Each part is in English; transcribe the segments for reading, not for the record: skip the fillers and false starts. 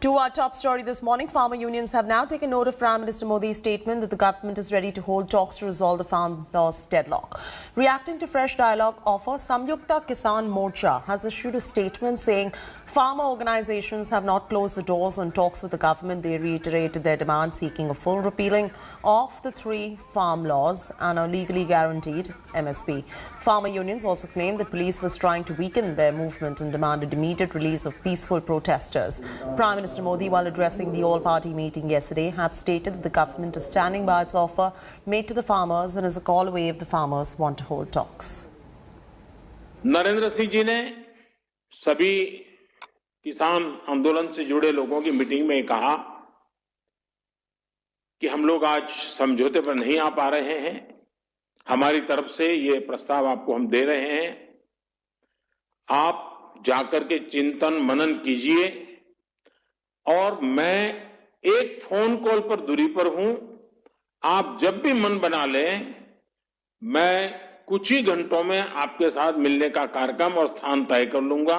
To our top story this morning, farmer unions have now taken note of Prime Minister Modi's statement that the government is ready to hold talks to resolve the farm loss deadlock. Reacting to fresh dialogue offer, Samyukta Kisan Morcha has issued a statement saying farmer organizations have not closed the doors on talks with the government. They reiterated their demand seeking a full repealing of the 3 farm laws and a legally guaranteed MSP. Farmer unions also claimed that police was trying to weaken their movement and demanded immediate release of peaceful protesters. Prime Minister Modi, while addressing the all-party meeting yesterday, had stated that the government is standing by its offer made to the farmers and is a call away if the farmers want to hold talks. Narendra Singh ji ने सभी किसान आंदोलन से जुड़े लोगों की meeting में कहा कि हम लोग आज समझौते पर नहीं आ पा रहे हैं। हमारी तरफ से ये प्रस्ताव आपको हम दे रहे हैं। आप जाकर के चिंतन मनन कीजिए और मैं एक फोन कॉल पर दूरी पर हूं। आप जब भी मन बना लें, मैं कुछ ही घंटों में आपके साथ मिलने का कार्यक्रम और स्थान तय कर लूंगा।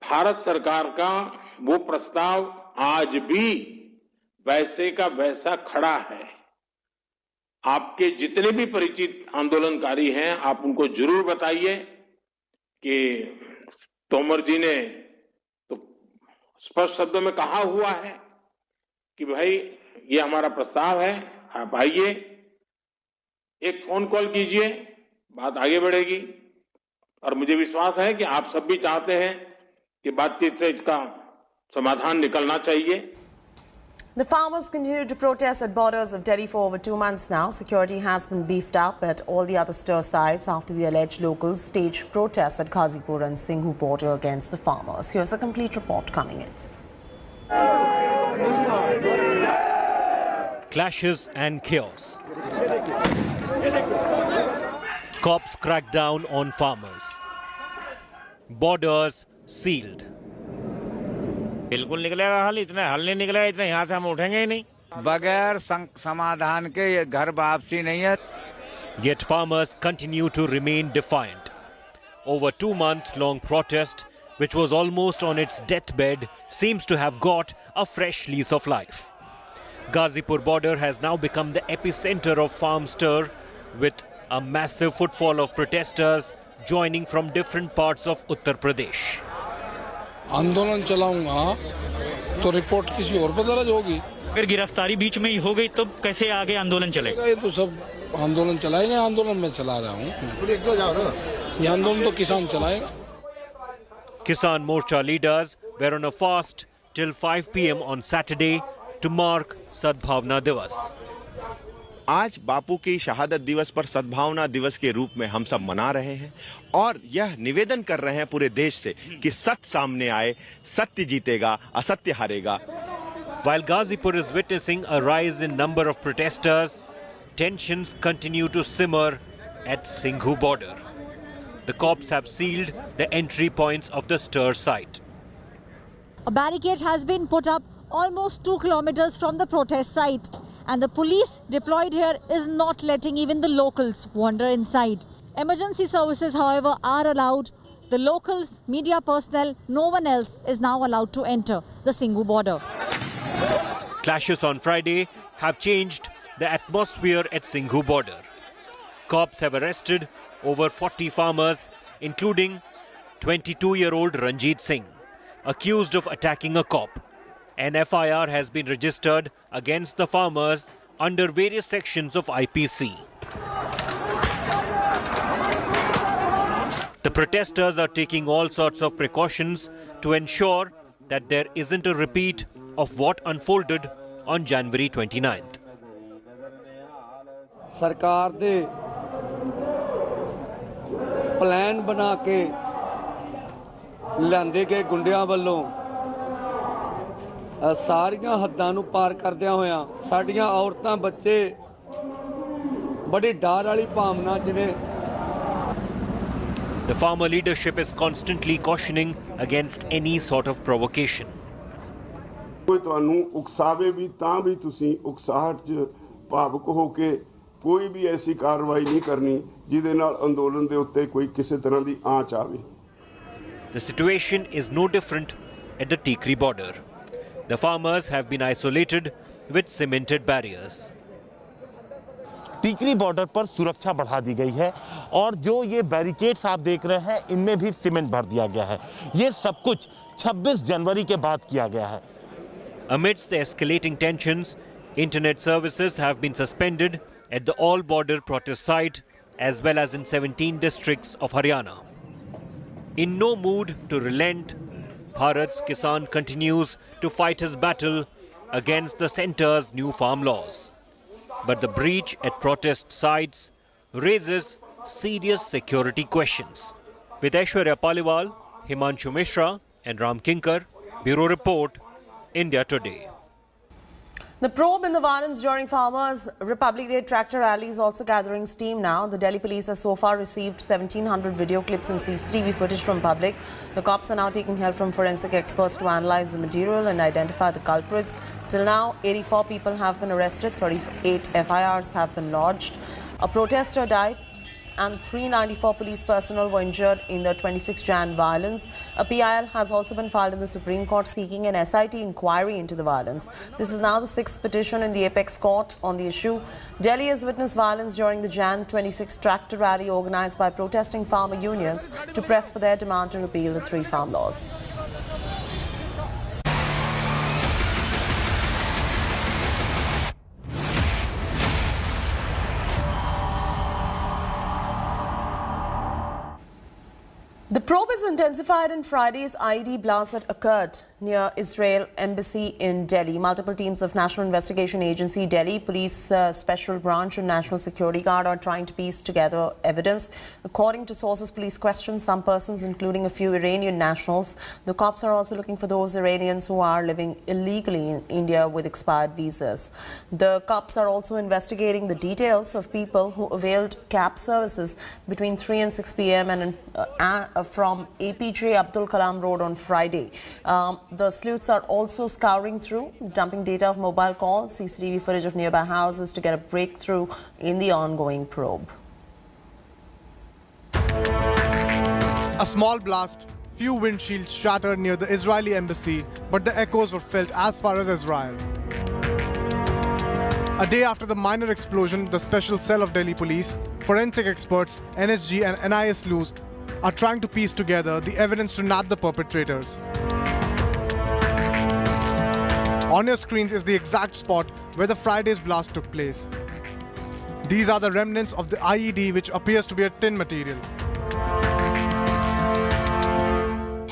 भारत सरकार का वो प्रस्ताव आज भी वैसे का वैसा खड़ा है। आपके जितने भी परिचित आंदोलनकारी हैं, आप उनको जरूर बताइए कि तोमर जी ने तो स्पष्ट शब्दों में कहा हुआ है कि भाई ये हमारा प्रस्ताव है, आप आइए, एक फोन कॉल कीजिए, बात आगे बढ़ेगी। और मुझे विश्वास है कि आप सब भी चाहते हैं कि बातचीत से इसका समाधान निकलना चाहिए। The farmers continue to protest at borders of Delhi for over 2 months now. Security has been beefed up at all the other stir sites after the alleged locals staged protests at Ghazipur and Singhu border against the farmers. Here's a complete report coming in. Clashes and chaos. Cops crack down on farmers. Borders sealed. बिल्कुल निकलेगा हल, इतना हल नहीं निकलेगा, इतना यहाँ से हम उठेंगे ही नहीं। बगैर समाधान के ये घर वापसी नहीं है। Yet farmers continue to remain defiant. Over 2-month-long protest, which was almost on its deathbed, seems to have got a fresh lease of life. Ghazipur border has now become the epicenter of farm stir, with a massive footfall of protesters joining from different parts of Uttar Pradesh. आंदोलन चलाऊंगा तो report किसी और पर दर्ज होगी। अगर गिरफ्तारी बीच में ही हो गई तो कैसे आगे आंदोलन चलेगा? ये तो सब आंदोलन चलाएंगे। आंदोलन में चला रहा हूँ, ये आंदोलन तो किसान चलाएगा। Kisan Morcha leaders were on a fast till 5 p.m. on Saturday to mark Sadbhavna Divas. आज बापू की शहादत दिवस पर सद्भावना दिवस के रूप में हम सब मना रहे हैं और यह निवेदन कर रहे हैं पूरे देश से कि सत्य सामने आए, सत्य जीतेगा, असत्य हारेगा। While Ghazipur is witnessing a rise in number of protesters, tensions continue to simmer at Singhu border. The cops have sealed the entry points of the stir site. A barricade has been put up almost 2 kilometers from the protest site, and the police deployed here is not letting even the locals wander inside. Emergency services, however, are allowed. The locals, media personnel, no one else is now allowed to enter the Singhu border. Clashes on Friday have changed the atmosphere at Singhu border. Cops have arrested over 40 farmers, including 22-year-old Ranjit Singh, accused of attacking a cop. An FIR has been registered against the farmers under various sections of IPC. The protesters are taking all sorts of precautions to ensure that there isn't a repeat of what unfolded on January 29th. सरकार दे plan बना के लांदे गए गुंडियां ਵੱਲੋਂ ਸਾਰੀਆਂ ਹੱਦਾਂ ਨੂੰ ਪਾਰ ਕਰਦਿਆਂ ਹੋਇਆਂ ਸਾਡੀਆਂ ਔਰਤਾਂ ਬੱਚੇ ਬੜੀ ਡਰ ਵਾਲੀ ਭਾਵਨਾ ਚ ਨੇ। The farmer leadership is constantly cautioning against any sort of provocation. ਕੋਈ ਤੁਹਾਨੂੰ ਉਕਸਾਵੇ ਵੀ ਤਾਂ ਵੀ ਤੁਸੀਂ ਉਕਸਾਹਟ 'ਚ ਭਾਵੁਕ ਹੋ ਕੇ ਕੋਈ ਵੀ ਐਸੀ ਕਾਰਵਾਈ ਨਹੀਂ ਕਰਨੀ ਜਿਹਦੇ ਨਾਲ ਅੰਦੋਲਨ ਦੇ ਉੱਤੇ ਕੋਈ ਕਿਸੇ ਤਰ੍ਹਾਂ ਦੀ ਆਂਚ ਆਵੇ। The situation is no different at the Tikri border. The farmers have been isolated with cemented barriers. Tikri border पर सुरक्षा बढ़ा दी गई है और जो ये बैरिकेड्स आप देख रहे हैं इनमें भी सीमेंट भर दिया गया है। ये सब कुछ 26 जनवरी के बाद किया गया है। Amidst the escalating tensions, internet services have been suspended at the all-border protest site as well as in 17 districts of Haryana. In no mood to relent, Bharat's Kisan continues to fight his battle against the centre's new farm laws. But the breach at protest sites raises serious security questions. With Aishwarya Paliwal, Himanshu Mishra and Ram Kinkar, Bureau Report, India Today. The probe in the violence during Farmers' Republic Day tractor rally is also gathering steam now. The Delhi police has so far received 1,700 video clips and CCTV footage from public. The cops are now taking help from forensic experts to analyze the material and identify the culprits. Till now, 84 people have been arrested, 38 FIRs have been lodged. A protester died and 394 police personnel were injured in the 26 Jan violence. A PIL has also been filed in the Supreme Court seeking an SIT inquiry into the violence. This is now the 6th petition in the apex court on the issue. Delhi has witnessed violence during the Jan 26 tractor rally organized by protesting farmer unions to press for their demand to repeal the 3 farm laws. The probe is intensified in Friday's IED blast that occurred near Israel Embassy in Delhi. Multiple teams of National Investigation Agency, Delhi Police Special Branch and National Security Guard are trying to piece together evidence. According to sources, police questioned some persons, including a few Iranian nationals. The cops are also looking for those Iranians who are living illegally in India with expired visas. The cops are also investigating the details of people who availed cab services between 3 and 6 p.m. and from APJ Abdul Kalam Road on Friday. The sleuths are also scouring through, dumping data of mobile calls, CCTV footage of nearby houses to get a breakthrough in the ongoing probe. A small blast, few windshields shattered near the Israeli embassy, but the echoes were felt as far as Israel. A day after the minor explosion, the special cell of Delhi police, forensic experts, NSG and NIS sleuths are trying to piece together the evidence to nab the perpetrators. On your screens is the exact spot where the Friday's blast took place. These are the remnants of the IED, which appears to be a tin material.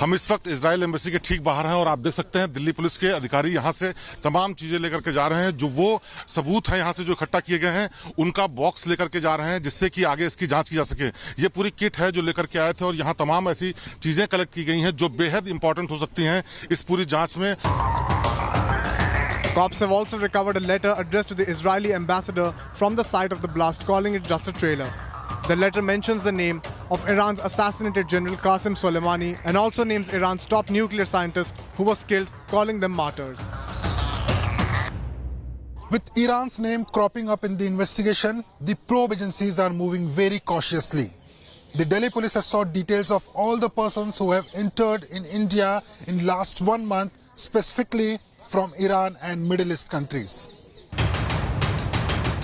हम इस वक्त Israel embassy के ठीक बाहर हैं और आप देख सकते हैं दिल्ली पुलिस के अधिकारी यहां से तमाम चीजें लेकर के जा रहे हैं। जो वो सबूत हैं यहां से जो इकट्ठा किए गए हैं उनका बॉक्स लेकर के जा रहे हैं जिससे कि आगे इसकी जांच की जा सके। ये पूरी किट है जो लेकर के आए थे और यहां तमाम ऐसी चीजें कलेक्ट की गई हैं जो बेहद इंपॉर्टेंट हो सकती हैं इस पूरी जांच में। Cops have also recovered a letter addressed to the Israeli ambassador from the site of the blast, calling it just a trailer. The letter mentions the name of Iran's assassinated General Qasem Soleimani and also names Iran's top nuclear scientists who was killed, calling them martyrs. With Iran's name cropping up in the investigation, the probe agencies are moving very cautiously. The Delhi police has sought details of all the persons who have entered in India in last 1 month, specifically from Iran and Middle East countries.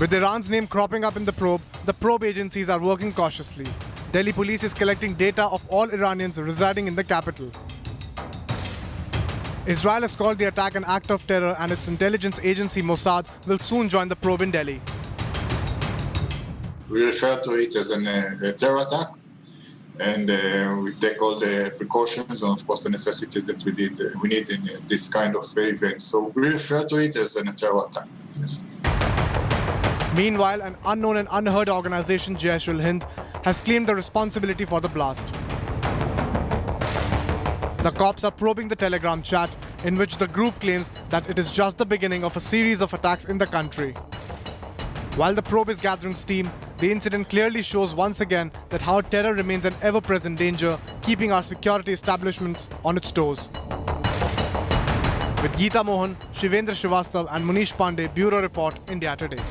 With Iran's name cropping up in the probe agencies are working cautiously. Delhi police is collecting data of all Iranians residing in the capital. Israel has called the attack an act of terror and its intelligence agency Mossad will soon join the probe in Delhi. We refer to it as a terror attack, and we take all the precautions and of course the necessities that we need in this kind of event. So we refer to it as a terror attack. Yes. Meanwhile, an unknown and unheard organization, Jaish-ul-Hind, has claimed the responsibility for the blast. The cops are probing the Telegram chat in which the group claims that it is just the beginning of a series of attacks in the country. While the probe is gathering steam, the incident clearly shows once again that how terror remains an ever-present danger, keeping our security establishments on its toes. With Geeta Mohan, Shivendra Srivastav and Munish Pandey, Bureau Report, India Today.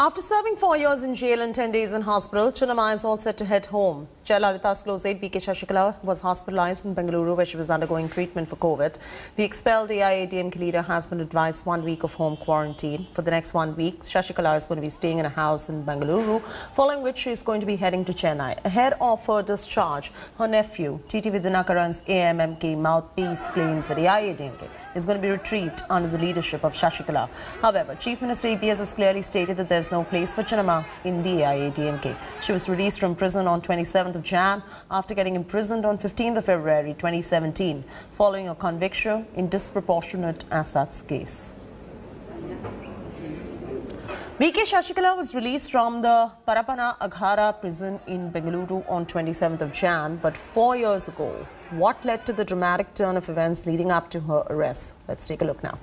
After serving 4 years in jail and 10 days in hospital, Chinnamma is all set to head home. Jayalalitha's close aide V.K. Shashikala was hospitalized in Bengaluru where she was undergoing treatment for COVID. The expelled AIADMK leader has been advised 1 week of home quarantine. For the next 1 week, Shashikala is going to be staying in a house in Bengaluru, following which she is going to be heading to Chennai. Ahead of her discharge, her nephew, T.T. Vidyanakaran's AMMK mouthpiece claims that AIADMK is going to be retrieved under the leadership of Shashikala. However, Chief Minister EPS has clearly stated that there is no place for Chinnamma in the AIADMK. She was released from prison on 27th of Jan after getting imprisoned on 15th of February 2017 following a conviction in disproportionate assets case. V.K. Shashikala was released from the Parapana Aghara prison in Bengaluru on 27th of Jan, but 4 years ago. What led to the dramatic turn of events leading up to her arrest? Let's take a look now.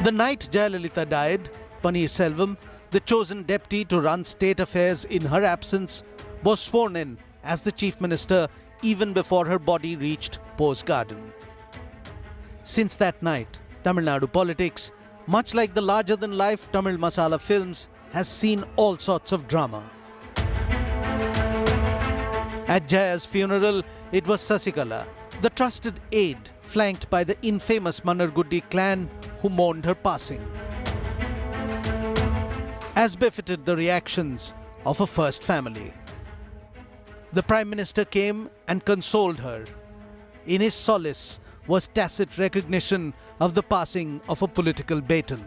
The night Jayalalitha died, Paneerselvam, the chosen deputy to run state affairs in her absence, was sworn in as the chief minister even before her body reached Bose Garden. Since that night, Tamil Nadu politics, much like the larger-than-life Tamil Masala films, has seen all sorts of drama. At Jaya's funeral, it was Sasikala, the trusted aide, flanked by the infamous Manarguddi clan, who mourned her passing. As befitted the reactions of a first family. The Prime Minister came and consoled her. In his solace was tacit recognition of the passing of a political baton.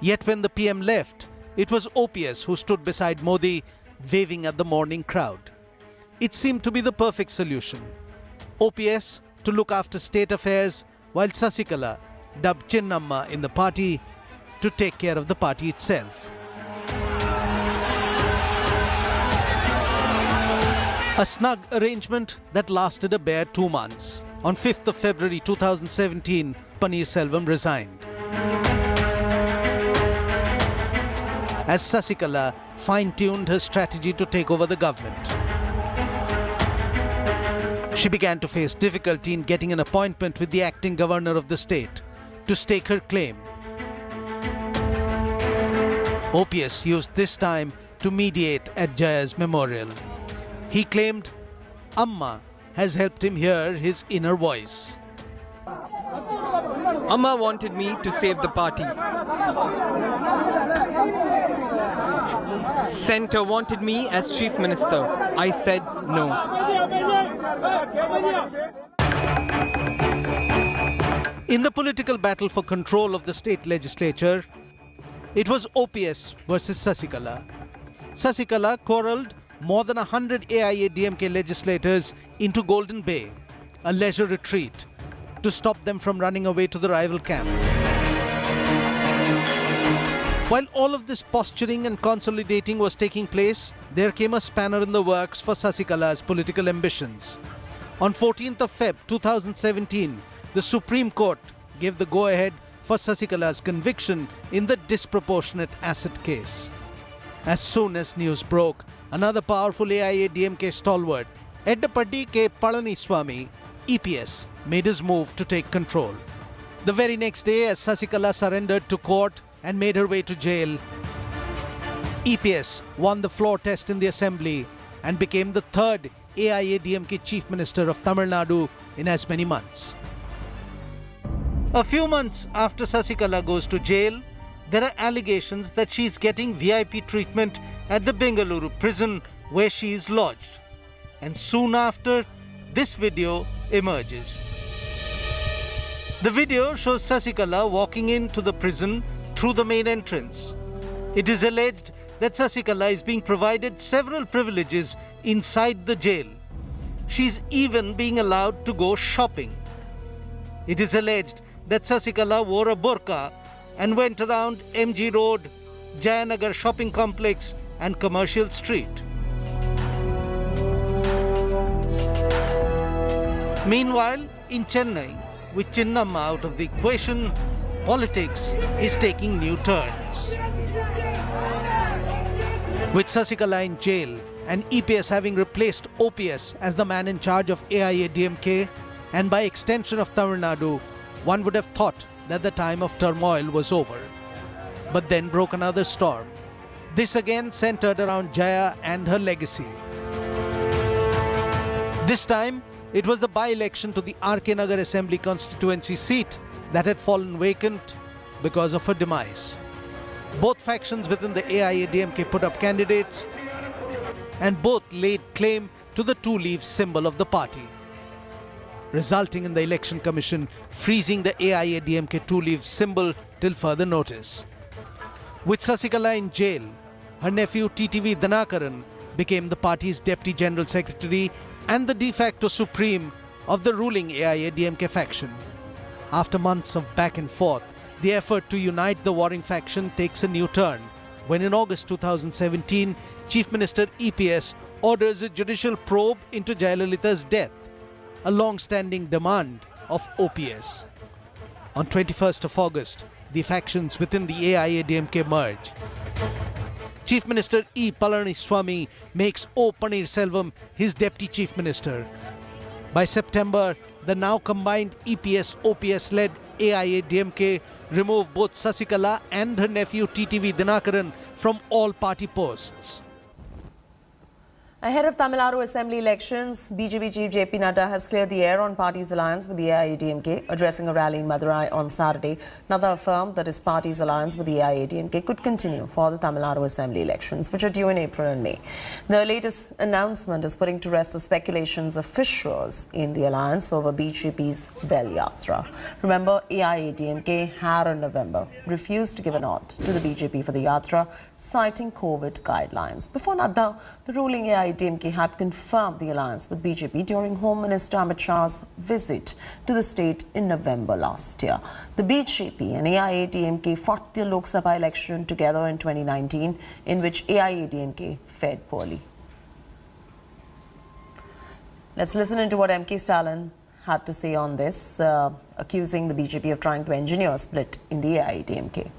Yet when the PM left, it was OPS who stood beside Modi, waving at the mourning crowd. It seemed to be the perfect solution. OPS to look after state affairs, while Sasikala, dubbed Chinnamma in the party, to take care of the party itself. A snug arrangement that lasted a bare 2 months. On 5th of February 2017, Paneerselvam resigned. As Sasikala fine-tuned her strategy to take over the government. She began to face difficulty in getting an appointment with the acting governor of the state to stake her claim. OPS used this time to mediate at Jaya's memorial. He claimed Amma has helped him hear his inner voice. Amma wanted me to save the party. Centre wanted me as Chief Minister. I said no. In the political battle for control of the state legislature, it was OPS versus Sasikala. Sasikala corralled more than 100 AIADMK legislators into Golden Bay, a leisure retreat, to stop them from running away to the rival camp. While all of this posturing and consolidating was taking place, there came a spanner in the works for Sasikala's political ambitions. On 14th of Feb 2017, the Supreme Court gave the go-ahead for Sasikala's conviction in the disproportionate asset case. As soon as news broke, another powerful AIADMK stalwart, Edappadi K. Palaniswamy, EPS, made his move to take control. The very next day, as Sasikala surrendered to court and made her way to jail, EPS won the floor test in the assembly and became the third AIADMK Chief Minister of Tamil Nadu in as many months. A few months after Sasikala goes to jail, there are allegations that she is getting VIP treatment at the Bengaluru prison where she is lodged. And soon after, this video emerges. The video shows Sasikala walking into the prison through the main entrance. It is alleged that Sasikala is being provided several privileges inside the jail. She is even being allowed to go shopping. It is alleged that Sasikala wore a burqa and went around MG Road, Jayanagar Shopping Complex and Commercial Street. Meanwhile, in Chennai, with Chinnamma out of the equation, politics is taking new turns. With Sasikala in jail and EPS having replaced OPS as the man in charge of AIADMK and by extension of Tamil Nadu, one would have thought that the time of turmoil was over. But then broke another storm. This again centered around Jaya and her legacy. This time, it was the by-election to the RK Nagar Assembly constituency seat that had fallen vacant because of her demise. Both factions within the AIADMK put up candidates and both laid claim to the two leaves symbol of the party, resulting in the Election Commission freezing the AIADMK two leaves symbol till further notice. With Sasikala in jail, her nephew TTV Dhanakaran became the party's Deputy General Secretary and the de facto supreme of the ruling AIADMK faction. After months of back and forth, the effort to unite the warring faction takes a new turn when in August 2017, Chief Minister EPS orders a judicial probe into Jayalalitha's death, a long-standing demand of OPS. On 21st of August, the factions within the AIADMK merge. Chief Minister E. Palaniswamy makes O. Pannirselvam his Deputy Chief Minister. By September, the now combined EPS-OPS-led AIADMK removed both Sasikala and her nephew TTV Dhanakaran from all party posts. Ahead of Tamil Nadu Assembly elections, BJP Chief JP Nadda has cleared the air on party's alliance with the AIADMK. Addressing a rally in Madurai on Saturday, Nadda affirmed that his party's alliance with the AIADMK could continue for the Tamil Nadu Assembly elections, which are due in April and May. The latest announcement is putting to rest the speculations of fissures in the alliance over BJP's Vel Yatra. Remember, AIADMK had in November refused to give a nod to the BJP for the Yatra, citing COVID guidelines. Before Nadda, the ruling AIADMK had confirmed the alliance with BJP during Home Minister Amit Shah's visit to the state in November last year. The BJP and AIADMK fought the Lok Sabha election together in 2019, in which AIADMK fared poorly. Let's listen into what MK Stalin had to say on this, accusing the BJP of trying to engineer a split in the AIADMK.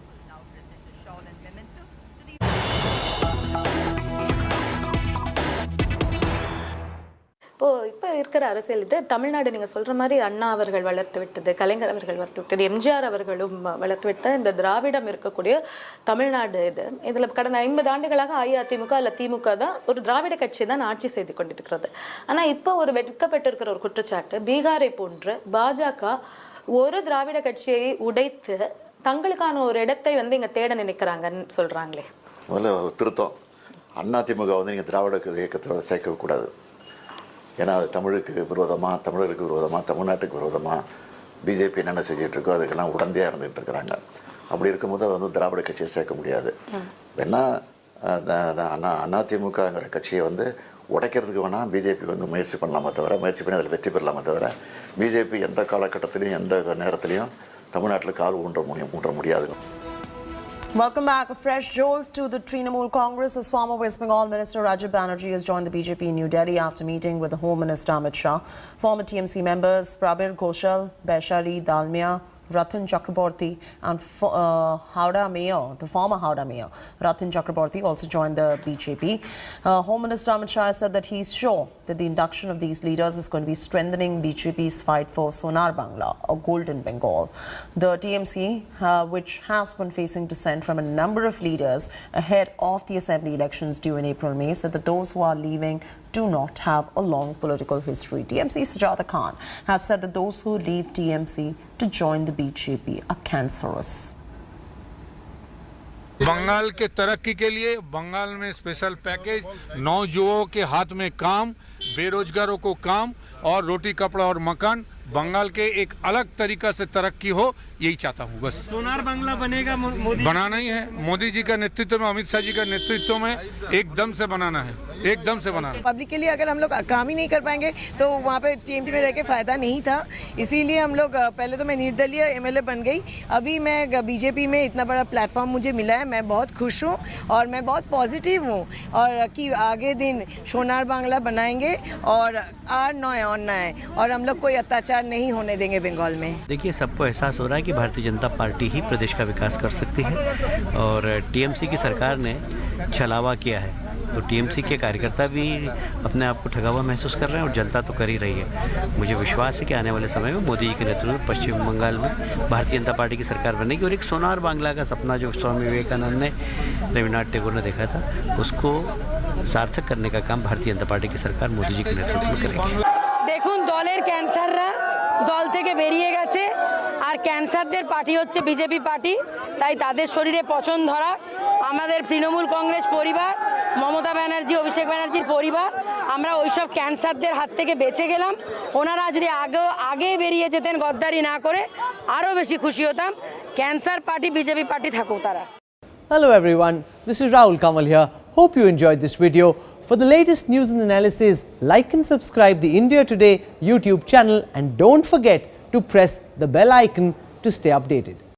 இப்போ இருக்கிற அரசியல் இது தமிழ்நாடு நீங்க சொல்ற மாதிரி அண்ணா அவர்கள் வளர்த்து விட்டது, கலைஞர் அவர்கள் வளர்த்து விட்டது, எம்ஜிஆர் அவர்களும் வளர்த்து விட்ட இந்த திராவிடம் இருக்கக்கூடிய தமிழ்நாடு இதுல கடந்த 50 ஆண்டுகளாக அஇஅதிமுக அல்ல திமுக தான் ஒரு திராவிட கட்சி தான் ஆட்சி செய்து கொண்டிருக்கிறது. ஆனா இப்போ ஒரு வெட்கப்பட்டிருக்கிற ஒரு குற்றச்சாட்டு, பீகாரை போன்று பாஜக ஒரு திராவிட கட்சியை உடைத்து தங்களுக்கான ஒரு இடத்தை இங்க தேட நினைக்கிறாங்கன்னு சொல்றாங்களே. முதல்ல திருத்தம், அதிமுக நீங்க திராவிட இயக்கத்தோட சேர்க்க கூடாது. ஏன்னா அது தமிழுக்கு விரோதமாக, தமிழருக்கு விரோதமாக, தமிழ்நாட்டுக்கு விரோதமாக பிஜேபி என்னென்ன செஞ்சுட்டு இருக்கோ அதுக்கெல்லாம் உடந்தையாக இருந்துகிட்டு இருக்கிறாங்க. அப்படி இருக்கும்போது திராவிட கட்சியை சேர்க்க முடியாது. வேணா அதிமுகங்கிற கட்சியை உடைக்கிறதுக்கு வேணால் பிஜேபி முயற்சி பண்ணலாமே தவிர, முயற்சி பண்ணி அதில் வெற்றி பெறலாமே தவிர, பிஜேபி எந்த காலகட்டத்திலையும் எந்த நேரத்திலையும் தமிழ்நாட்டில் கால் ஊன்ற முடியாது. Welcome back. A fresh jolt to the Trinamool Congress as former West Bengal Minister Rajat Banerjee has joined the BJP in New Delhi after meeting with the Home Minister Amit Shah. Former TMC members Prabir Ghoshal, Baishali Dalmia, Rathan Chakraborty and Howrah Mayor, the former Howrah Mayor Rathan Chakraborty also joined the BJP. Home Minister Amit Shah said that he's sure that the induction of these leaders is going to be strengthening BJP's fight for Sonar Bangla or Golden Bengal. The TMC, which has been facing dissent from a number of leaders ahead of the assembly elections due in April-May, said that those who are leaving do not have a long political history. TMC Sujata Khan has said that those who leave TMC to join the BJP are cancerous. Bengal के तरक्की के लिए बंगाल में special package, नौजुवानों के हाथ में काम, बेरोजगारों को काम और रोटी कपड़ा और मकान, बंगाल के एक अलग तरीका से तरक्की हो, यही चाहता हूँ बस। सोनार बांग्ला बनेगा, मोदी बनाना ही है। मोदी जी का नेतृत्व में, अमित शाह जी का नेतृत्व में एकदम से बनाना है, एकदम से बनाना। पब्लिक के लिए अगर हम लोग काम ही नहीं कर पाएंगे तो वहाँ पे टीएमसी में रह के फायदा नहीं था। इसीलिए हम लोग, पहले तो मैं निर्दलीय एमएलए बन गई, अभी मैं बीजेपी में इतना बड़ा प्लेटफॉर्म मुझे मिला है, मैं बहुत खुश हूँ और मैं बहुत पॉजिटिव हूँ और कि आगे दिन सोनार बांग्ला बनाएंगे और आर नया है और हम लोग कोई अत्याचार नहीं होने देंगे बंगाल में। देखिए, सबको एहसास हो रहा है कि भारतीय जनता पार्टी ही प्रदेश का विकास कर सकती है और टीएमसी की सरकार ने छलावा किया है तो टीएमसी के कार्यकर्ता भी अपने आप को ठगा हुआ महसूस कर रहे हैं और जनता तो कर ही रही है। मुझे विश्वास है कि आने वाले समय में मोदी जी के नेतृत्व में पश्चिम बंगाल में भारतीय जनता पार्टी की सरकार बनेगी और एक सोनार बांग्ला का सपना जो स्वामी विवेकानंद ने, रविन्द्रनाथ टैगोर ने देखा था, उसको सार्थक करने का काम भारतीय जनता पार्टी की सरकार मोदी जी के नेतृत्व में करेगी। দেখুন দলের ক্যান্সাররা দল থেকে বেরিয়ে গেছে আর ক্যান্সারদের পার্টি হচ্ছে বিজেপি পার্টি, তাই তাদের শরীরে পচন ধরা আমাদের তৃণমূল কংগ্রেস পরিবার, মমতা ব্যানার্জি, অভিষেক ব্যানার্জির পরিবার, আমরা ওইসব ক্যান্সারদের হাত থেকে বেঁচে গেলাম। ওনারা যদি আগে বেরিয়ে যেতেন গদ্দারি না করে আরও বেশি খুশি হতাম। ক্যান্সার পার্টি বিজেপি পার্টি থাকুক তারা। Hello everyone, this is Rahul Kamal here. Hope you enjoyed this video. For the latest news and analysis, like and subscribe the India Today YouTube channel and don't forget to press the bell icon to stay updated.